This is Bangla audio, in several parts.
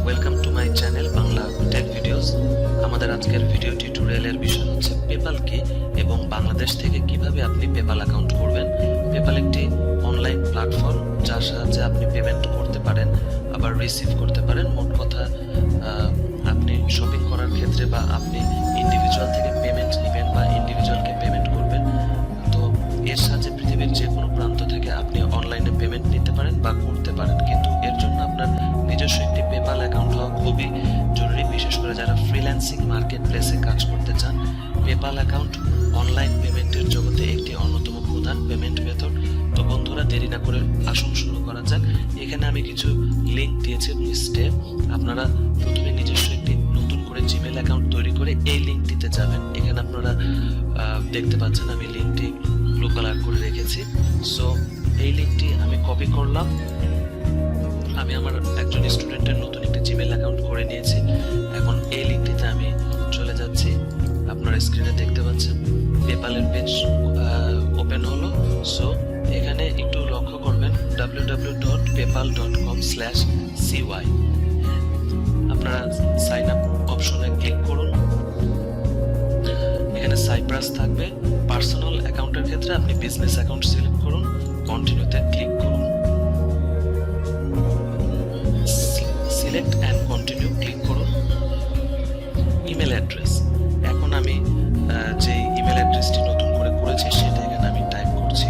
Welcome to my channel Bangla tech videos. আমাদের আজকের ভিডিও টিউটোরিয়ালের বিষয় হচ্ছে পেপাল কি এবং বাংলাদেশ থেকে কিভাবে আপনি পেপাল অ্যাকাউন্ট করবেন। পেপাল একটি অনলাইন প্ল্যাটফর্ম যার সাহায্যে আপনি পেমেন্ট করতে পারেন, আবার রিসিভ করতে পারেন। মোট কথা আপনি শপিং করার ক্ষেত্রে বা আপনি ইন্ডিভিজুয়াল থেকে পেমেন্ট নেবেন বা ইন্ডিভিজুয়ালকে পেমেন্ট করবেন, তো এর সাহায্যে পৃথিবীর যে কোনো প্রান্ত থেকে আপনি অনলাইনে পেমেন্ট নিতে পারেন বা করতে পারেন। কিন্তু এর জন্য আপনার নিজস্ব একটি পেপাল অ্যাকাউন্ট হওয়া খুবই জরুরি, বিশেষ করে যারা ফ্রিল্যান্সিং মার্কেট প্লেসে কাজ করতে চান। পেপাল অ্যাকাউন্ট অনলাইন পেমেন্টের জগতে একটি অন্যতম প্রধান পেমেন্ট মেথড। তো বন্ধুরা, দেরি না করে আসুন শুরু করা যাক। এখানে আমি কিছু লিঙ্ক দিয়েছি এবং স্টেপ। আপনারা প্রথমে নিজস্ব একটি নতুন করে জিমেল অ্যাকাউন্ট তৈরি করে এই লিঙ্কটিতে যাবেন। এখানে আপনারা দেখতে পাচ্ছেন আমি লিঙ্কটি ব্লু কালার করে রেখেছি। সো এই লিঙ্কটি আমি কপি করলাম। আমি আমার একজন স্টুডেন্টের নতুন একটি জিমেল অ্যাকাউন্ট করে নিয়েছি। এখন এই লিঙ্কটিতে আমি চলে যাচ্ছি। আপনারা স্ক্রিনে দেখতে পাচ্ছেন পেপালের পেজ ওপেন হলো। সো এখানে একটু লক্ষ্য করবেন www.paypal.com/cy। আপনারা সাইন আপ অপশনে ক্লিক করুন। এখানে সাইপ্রাস থাকবে। পার্সোনাল অ্যাকাউন্টের ক্ষেত্রে আপনি বিজনেস অ্যাকাউন্ট সিলেক্ট করুন, কন্টিনিউতে ক্লিক করুন। সিলেক্ট অ্যান্ড কন্টিনিউ ক্লিক করুন। ইমেল অ্যাড্রেস, এখন আমি যে ইমেল অ্যাড্রেসটি নতুন করে করেছি সেটা এখানে আমি টাইপ করছি।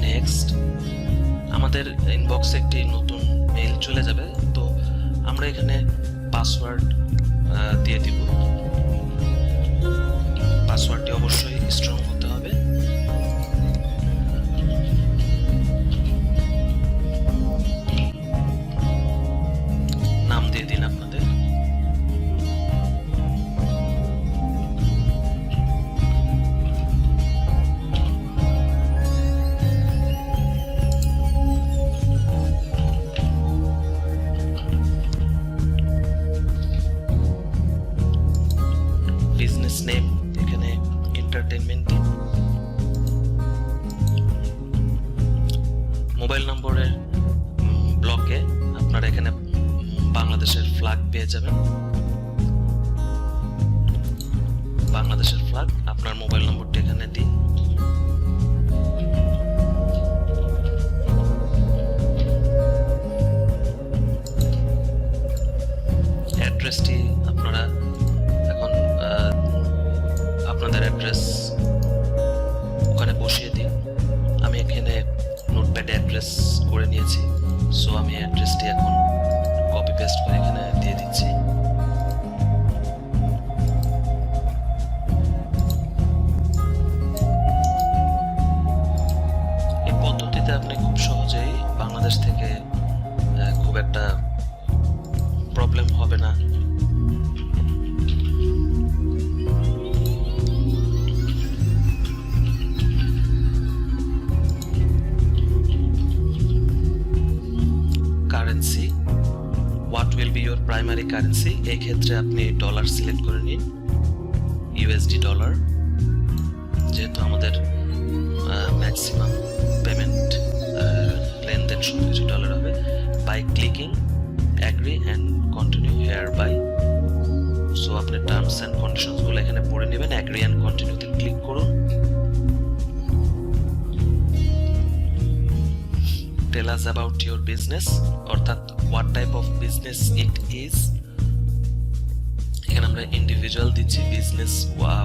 নেক্সট, আমাদের ইনবক্সে একটি নতুন মেইল চলে যাবে। তো আমরা এখানে পাসওয়ার্ড দিয়ে দিব। পাসওয়ার্ডটি অবশ্যই স্ট্রং হতে হবে। নাম দিয়ে দিন আপনাদের। বিজনেস নেম এখানে এন্টারটেইনমেন্ট দিন। মোবাইল নম্বরের ব্লকে আপনারা এখানে বাংলাদেশের ফ্ল্যাগ পেয়ে যাবেন। বাংলাদেশের ফ্ল্যাগ, আপনার মোবাইল নম্বরটি এখানে দিন। অ্যাড্রেসটি আপনারা এখন আপনাদের অ্যাড্রেস ওখানে বসিয়ে দিন। আমি এখানে নোটপ্যাডে অ্যাড্রেস করে নিয়েছি। সো আমি অ্যাড্রেসটি এখন কপি পেস্ট করে এখানে দিয়ে দিচ্ছি। এই পদ্ধতিতে আপনি খুব সহজেই বাংলাদেশ থেকে খুব একটা প্রবলেম হবে না। Currency, what will be your primary currency. এই ক্ষেত্রে আপনি ডলার সিলেক্ট করে নিন, ইউএসডি ডলার, যেহেতু আমাদের ম্যাক্সিমাম পেমেন্ট লেনদেন সবকিছু ডলার হবে। By clicking agree and continue here by. So আপনি টার্মস অ্যান্ড কন্ডিশনসগুলো এখানে পড়ে নেবেন। অ্যাগ্রি অ্যান্ড কন্টিনিউতে ক্লিক করুন। Tell us about your business, অর্থাৎ what type of business it is। এখানে আমরা ইন্ডিভিজুয়াল দিচ্ছি। Business,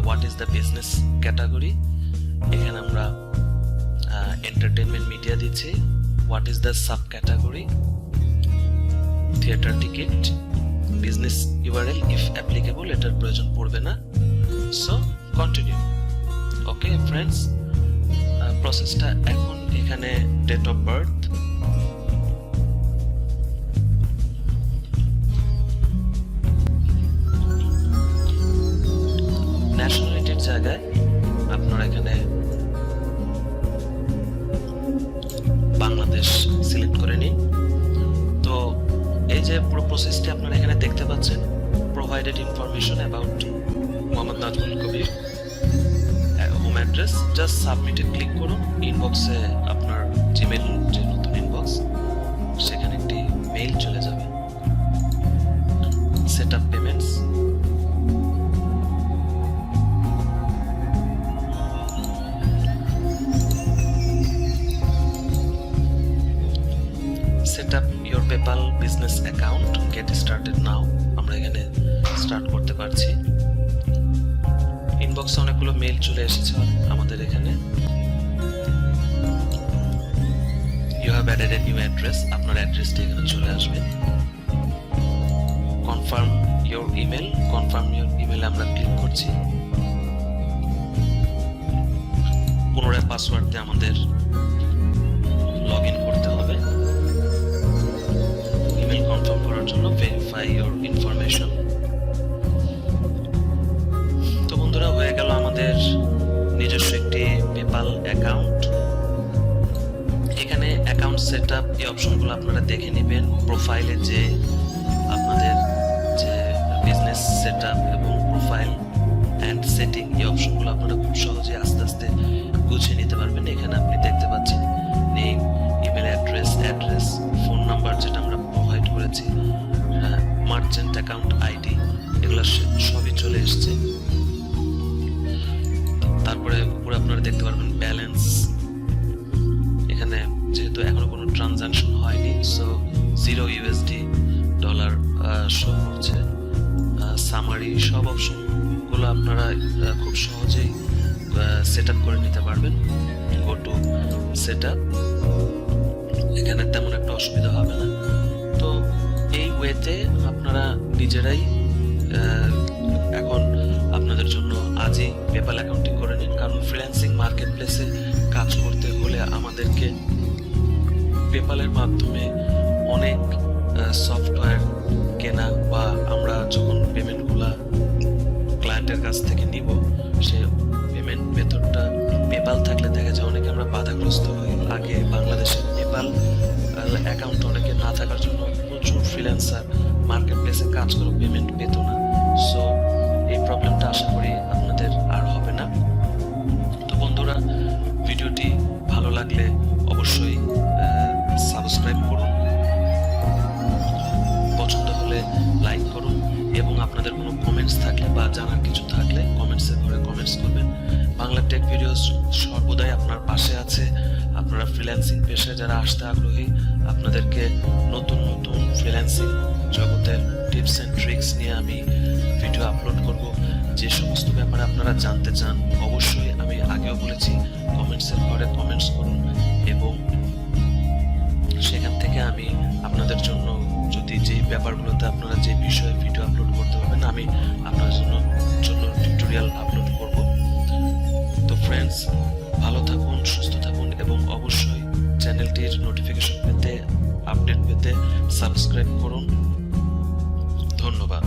what is the business category। এখানে আমরা এন্টারটেইনমেন্ট মিডিয়া দিচ্ছি। what is the subcategory। Theatre ticket, business URL if applicable, এটার প্রয়োজন পড়বে না। So continue. ওকে ফ্রেন্ডস, প্রসেসটা এখন এখানে এখানে ডেট অফ বার্থ, ন্যাশনালিটির জায়গায় আপনারা এখানে বাংলাদেশ সিলেক্ট করে নিন। তো এই যে পুরো প্রসেসটি আপনারা এখানে দেখতে পাচ্ছেন, provided information about Mohammad Nazmul Kabir, home address, just সাবমিটে ক্লিক করুন। ইনবক্সে আপনার জিমেইল যে নতুন ইনবক্স, সেখানে একটি মেইল চলে যাবে। Set up payments, set up your PayPal business account, get started now. আমরা এখানে স্টার্ট করতে পারছি। ইনবক্সে অনেকগুলো মেইল চলে এসেছে আমাদের এখানে। You have added a new address, আপনার অ্যাড্রেসটি এখানে চলে আসবে। Confirm your email, confirm your ইমেলে আমরা ক্লিক করছি। পুনরায় পাসওয়ার্ড দিয়ে আমাদের লগ ইন করতে হবে। ইমেল কনফার্ম করার জন্য ভেরিফাই ইওর ইনফরমেশন। তো বন্ধুরা, হয়ে গেল আমাদের নিজস্ব একটি পেপাল অ্যাকাউন্ট। এখানে অ্যাকাউন্ট সেটআপ এই অপশনগুলো আপনারা দেখে নেবেন। প্রোফাইলে যে আপনাদের যে বিজনেস সেটআপ এবং প্রোফাইল অ্যান্ড সেটিং, এই অপশনগুলো আপনারা খুব সহজে আস্তে আস্তে গুছিয়ে নিতে পারবেন। এখানে আপনি দেখতে পাচ্ছেন name, email address, phone number যেটা আমরা প্রোভাইড করেছি, মার্চেন্ট অ্যাকাউন্ট আইডি, এগুলো সবই চলে এসছে। তারপরে উপরে আপনারা দেখতে পারবেন ব্যালেন্স। এখানে যেহেতু এখনো কোনো ট্রানজাকশন হয়নি, সো $0 শো করছে। সামারি, সব অপশনগুলো আপনারা খুব সহজেই সেট আপ করে নিতে পারবেন। গো টু সেট আপ, এখানে তেমন একটা অসুবিধা হবে না। তো এই ওয়েতে আপনারা নিজেরাই এখন আপনাদের জন্য আজই পেপাল অ্যাকাউন্টিং করে নিন। কারণ ফ্রিল্যান্সিং মার্কেট প্লেসে কাজ করতে হলে আমাদেরকে পেপালের মাধ্যমে অনেক সফটওয়্যার কেনা, বা আমরা যখন পেমেন্টগুলা ক্লায়েন্টের কাছ থেকে নিব, সে পেমেন্ট মেথডটা পেপাল থাকলে দেখা যায় অনেকে আমরা বাধাগ্রস্ত হই। আগে বাংলাদেশের পেপাল অ্যাকাউন্ট অনেকে না থাকার জন্য প্রচুর ফ্রিল্যান্সার মার্কেট প্লেসে কাজ করে পেমেন্ট পেত না। সো এই প্রবলেমটা আশা করি আপনাদের আর হবে না। তো বন্ধুরা, ভিডিওটি ভালো লাগলে অবশ্যই সাবস্ক্রাইব করুন, পছন্দ হলে লাইক করুন, এবং আপনাদের কোনো কমেন্টস থাকলে বা জানার কিছু থাকলে কমেন্টসের ঘরে কমেন্টস করবেন। বাংলা টেক ভিডিওস সর্বদাই আপনার পাশে আছে। আপনারা ফ্রিল্যান্সিং পেশায় যারা আসতে আগ্রহী, আপনাদেরকে নতুন নতুন ফ্রিল্যান্সিং জগতের টিপস অ্যান্ড ট্রিক্স নিয়ে আমি ভিডিও আপলোড করব। যে সমস্ত ব্যাপারে আপনারা জানতে চান, অবশ্যই আমি আগেও বলেছি, কমেন্টসের ঘরে কমেন্টস করুন, এবং সেখান থেকে আমি আপনাদের জন্য, যদি যে ব্যাপারগুলোতে আপনারা যে বিষয়ে ভিডিও আপলোড করতে পারবেন, আমি আপনাদের জন্য টিউটোরিয়াল আপলোড করব। তো ফ্রেন্ডস, ভালো থাকুন, সুস্থ থাকুন, এবং অবশ্যই চ্যানেলটির নোটিফিকেশন পেতে, আপডেট পেতে সাবস্ক্রাইব করুন। ধন্যবাদ।